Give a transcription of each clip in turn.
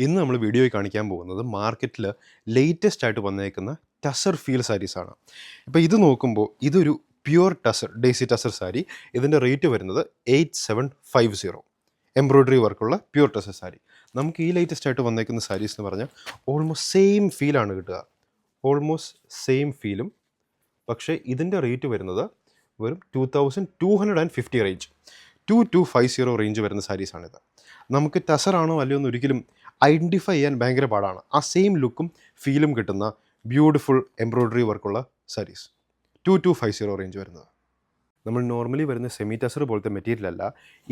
ഇന്ന് നമ്മൾ വീഡിയോയിൽ കാണിക്കാൻ പോകുന്നത് മാർക്കറ്റിൽ ലേറ്റസ്റ്റ് ആയിട്ട് വന്നേക്കുന്ന ടസർ ഫീൽ സാരീസാണ്. ഇപ്പോൾ ഇത് നോക്കുമ്പോൾ ഇതൊരു പ്യുവർ ടസർ ഡേസി ടസർ സാരി. ഇതിൻ്റെ റേറ്റ് വരുന്നത് 8750. എംബ്രോയ്ഡറി വർക്കുള്ള പ്യുവർ ടസർ സാരി. നമുക്ക് ഈ ലേറ്റസ്റ്റ് ആയിട്ട് വന്നേക്കുന്ന സാരീസ് എന്ന് പറഞ്ഞാൽ ഓൾമോസ്റ്റ് സെയിം ഫീലാണ് കിട്ടുക. ഓൾമോസ്റ്റ് സെയിം ഫീലും. പക്ഷേ ഇതിൻ്റെ റേറ്റ് വരുന്നത് വെറും 2250 റേഞ്ച്, 2250 റേഞ്ച് വരുന്ന സാരീസാണിത്. നമുക്ക് ടസറാണോ അല്ലയോ എന്ന് ഒരിക്കലും ഐഡൻറ്റിഫൈ ചെയ്യാൻ ഭയങ്കര പാടാണ്. ആ സെയിം ലുക്കും ഫീലും കിട്ടുന്ന ബ്യൂട്ടിഫുൾ എംബ്രോയ്ഡറി വർക്കുള്ള സാരീസ് 2250 റേഞ്ച് വരുന്നത്. നമ്മൾ നോർമലി വരുന്ന സെമി ടസർ പോലത്തെ മെറ്റീരിയൽ അല്ല,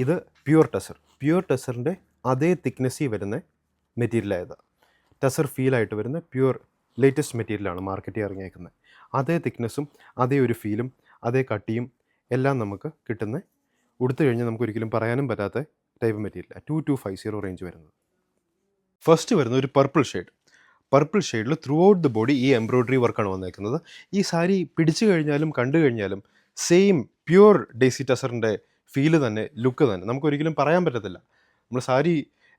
ഇത് പ്യുവർ ടസർ. പ്യുവർ ടസറിൻ്റെ അതേ തിക്നെസ്സിൽ വരുന്ന മെറ്റീരിയലായത്. ടസർ ഫീലായിട്ട് വരുന്ന പ്യുവർ ലേറ്റസ്റ്റ് മെറ്റീരിയലാണ് മാർക്കറ്റിൽ ഇറങ്ങിയേക്കുന്നത്. അതേ തിക്നെസ്സും അതേ ഒരു ഫീലും അതേ കട്ടിയും എല്ലാം നമുക്ക് കിട്ടുന്ന, ഉടുത്തു കഴിഞ്ഞാൽ നമുക്ക് ഒരിക്കലും പറയാനും പറ്റാത്ത ടൈപ്പ് മെറ്റീരിയൽ 2250 റേഞ്ച് വരുന്നത്. ഫസ്റ്റ് വരുന്നത് ഒരു പർപ്പിൾ ഷെയ്ഡ്. പർപ്പിൾ ഷെയ്ഡിൽ ത്രൂ ഔട്ട് ദ ബോഡി ഈ എംബ്രോയ്ഡറി വർക്കാണ് വന്നേക്കുന്നത്. ഈ സാരി പിടിച്ചു കഴിഞ്ഞാലും കണ്ടു കഴിഞ്ഞാലും സെയിം പ്യുവർ ഡേസി ടസറിൻ്റെ ഫീല് തന്നെ, ലുക്ക് തന്നെ നമുക്കൊരിക്കലും പറയാൻ പറ്റത്തില്ല. നമ്മൾ സാരി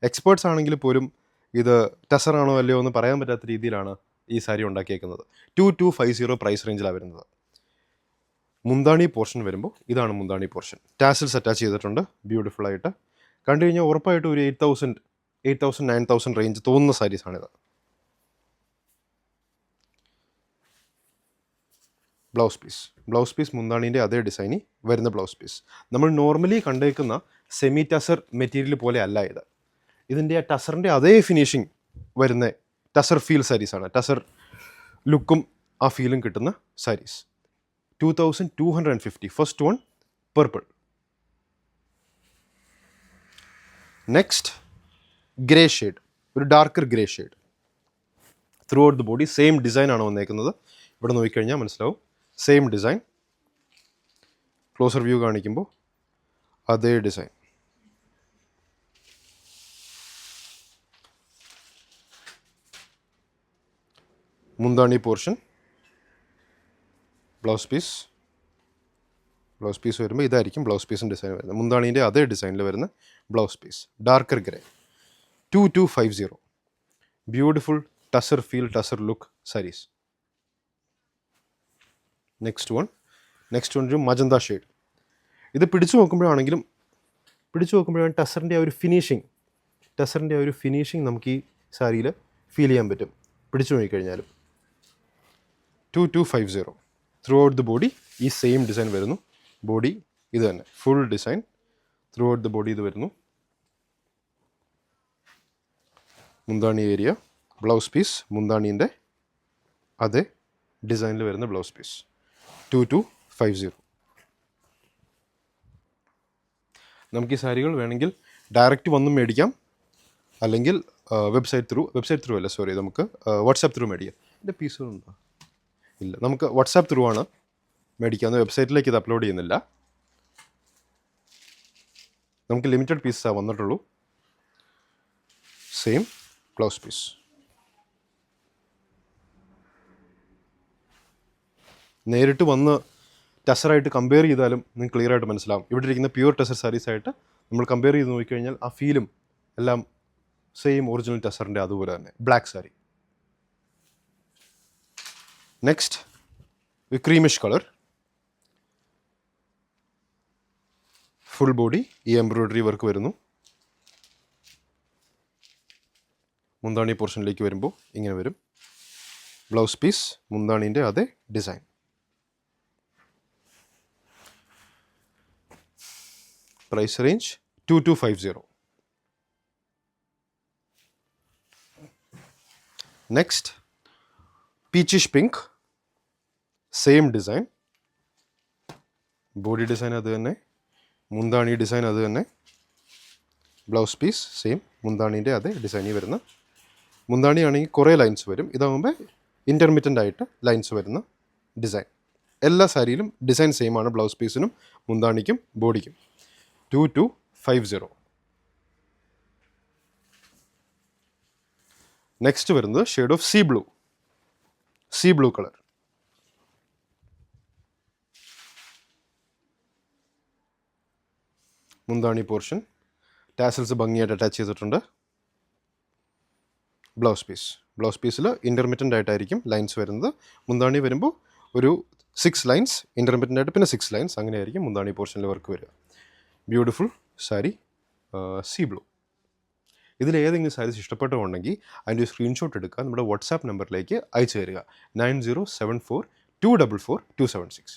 എക്സ്പേർട്സ് ആണെങ്കിൽ പോലും ഇത് ടസറാണോ അല്ലയോ എന്ന് പറയാൻ പറ്റാത്ത രീതിയിലാണ് ഈ സാരി ഉണ്ടാക്കിയേക്കുന്നത്. 2250 പ്രൈസ് റേഞ്ചിലാണ് വരുന്നത്. മുന്താണി പോർഷൻ വരുമ്പോൾ ഇതാണ് മുന്താണി പോർഷൻ. ടാസിൽസ് അറ്റാച്ച് ചെയ്തിട്ടുണ്ട് ബ്യൂട്ടിഫുള്ളായിട്ട്. കണ്ടു കഴിഞ്ഞാൽ ഉറപ്പായിട്ടും ഒരു 8000, 9000 റേഞ്ച് തോന്നുന്ന സാരീസാണിത്. ബ്ലൗസ് പീസ് മുന്താണീൻ്റെ അതേ ഡിസൈനിൽ വരുന്ന ബ്ലൗസ് പീസ്. നമ്മൾ നോർമലി കണ്ടേക്കുന്ന സെമി ടസർ മെറ്റീരിയൽ പോലെ അല്ല ഇത്. ഇതിൻ്റെ ആ ടസറിൻ്റെ അതേ ഫിനിഷിങ് വരുന്ന ടസർ ഫീൽ സാരീസാണ്. ടസർ ലുക്കും ആ ഫീലും കിട്ടുന്ന saris 2250. First one purple. Next grey shade, ഒരു darker grey shade. Throughout the body same ഡിസൈനാണ് വന്നേക്കുന്നത്. ഇവിടെ നോക്കിക്കഴിഞ്ഞാൽ മനസ്സിലാവും സെയിം ഡിസൈൻ. ക്ലോസർ വ്യൂ കാണിക്കുമ്പോൾ അതേ ഡിസൈൻ. മുന്താണി പോർഷൻ, ബ്ലൗസ് പീസ് വരുമ്പോൾ ഇതായിരിക്കും ബ്ലൗസ് പീസിൻ്റെ ഡിസൈൻ വരുന്നത്. മുന്താണീൻ്റെ അതേ ഡിസൈനിൽ വരുന്ന blouse piece, darker grey. 2250. Beautiful tussar feel, tussar look sarees. Next one ഒരു മജന്ത ഷെയ്ഡ്. ഇത് പിടിച്ചു നോക്കുമ്പോഴാണ് ടസറിൻ്റെ ആ ഒരു ഫിനിഷിങ് നമുക്ക് ഈ സാരിയിൽ ഫീൽ ചെയ്യാൻ പറ്റും പിടിച്ചു നോക്കിക്കഴിഞ്ഞാലും. 2250. ത്രൂ ഔട്ട് ദ ബോഡി ഈ സെയിം ഡിസൈൻ വരുന്നു. ബോഡി ഇത് തന്നെ, full design through out the body ഇത് വരുന്നു. മുന്താണി ഏരിയ, ബ്ലൗസ് പീസ് മുന്താണീൻ്റെ അതേ ഡിസൈനിൽ വരുന്ന ബ്ലൗസ് പീസ് 2250. നമുക്ക് ഈ സാരികൾ വേണമെങ്കിൽ ഡയറക്റ്റ് വന്നും മേടിക്കാം, അല്ലെങ്കിൽ വെബ്സൈറ്റ് ത്രൂ അല്ല, സോറി, നമുക്ക് വാട്സാപ്പ് ത്രൂ മേടിക്കാം. എൻ്റെ പീസുകളുണ്ടോ? ഇല്ല, നമുക്ക് വാട്സാപ്പ് ത്രൂ ആണ് മേടിക്കാവുന്ന. വെബ്സൈറ്റിലേക്ക് ഇത് അപ്ലോഡ് ചെയ്യുന്നില്ല. നമുക്ക് ലിമിറ്റഡ് പീസാണ് വന്നിട്ടുള്ളൂ. Same blouse piece. നേരിട്ട് വന്ന് ടസറായിട്ട് കമ്പയർ ചെയ്താലും നിങ്ങൾക്ക് ക്ലിയർ ആയിട്ട് മനസ്സിലാവും. ഇവിടെ ഇരിക്കുന്ന പ്യുവർ ടസർ സാരീസായിട്ട് നമ്മൾ കമ്പയർ ചെയ്ത് നോക്കിക്കഴിഞ്ഞാൽ ആ ഫീലും എല്ലാം സെയിം ഒറിജിനൽ ടസറിൻ്റെ അതുപോലെ തന്നെ. ബ്ലാക്ക് സാരി. നെക്സ്റ്റ് ഒരു ക്രീമിഷ് കളർ. ഫുൾ ബോഡി ഈ എംബ്രോയ്ഡറി വർക്ക് വരുന്നു. മുന്താണി പോർഷനിലേക്ക് വരുമ്പോൾ ഇങ്ങനെ വരും. ബ്ലൗസ് പീസ് മുന്താണീൻ്റെ അതേ design. Price range 2250. Next peachish pink. Same design, body design അത് തന്നെ, മുന്താണി ഡിസൈൻ അത് തന്നെ. ബ്ലൗസ് പീസ് സെയിം മുന്താണീൻ്റെ അതേ ഡിസൈനിൽ വരുന്ന. മുന്താണി ആണെങ്കിൽ കുറേ ലൈൻസ് വരും. ഇതാകുമ്പോൾ ഇൻ്റർമിറ്റൻ്റ് ആയിട്ട് ലൈൻസ് വരുന്ന ഡിസൈൻ. എല്ലാ സാരിയിലും ഡിസൈൻ സെയിം ആണ്, ബ്ലൗസ് പീസിനും മുന്താണിക്കും ബോഡിക്കും. 2250. നെക്സ്റ്റ് വരുന്നത് shade of sea blue colour. മുന്താണി പോർഷൻ ടാസൽസ് ഭംഗിയായിട്ട് അറ്റാച്ച് ചെയ്തിട്ടുണ്ട്. ബ്ലൗസ് പീസിൽ ഇൻ്റർമിറ്റൻ്റ് ആയിട്ടായിരിക്കും ലൈൻസ് വരുന്നത്. മുന്താണി വരുമ്പോൾ ഒരു 6 ലൈൻസ് ഇൻ്റർമിറ്റൻ്റ് ആയിട്ട് പിന്നെ 6 ലൈൻസ് അങ്ങനെയായിരിക്കും മുന്താണി പോർഷനിൽ വർക്ക് വരിക. Beautiful sari see blue. ഇതിലേതെങ്കിലും സാരീസ് ഇഷ്ടപ്പെട്ടുണ്ടെങ്കിൽ അതിൻ്റെ ഒരു സ്ക്രീൻഷോട്ട് എടുക്കുക നമ്മുടെ വാട്സാപ്പ് നമ്പറിലേക്ക് അയച്ചു തരിക 9074244276.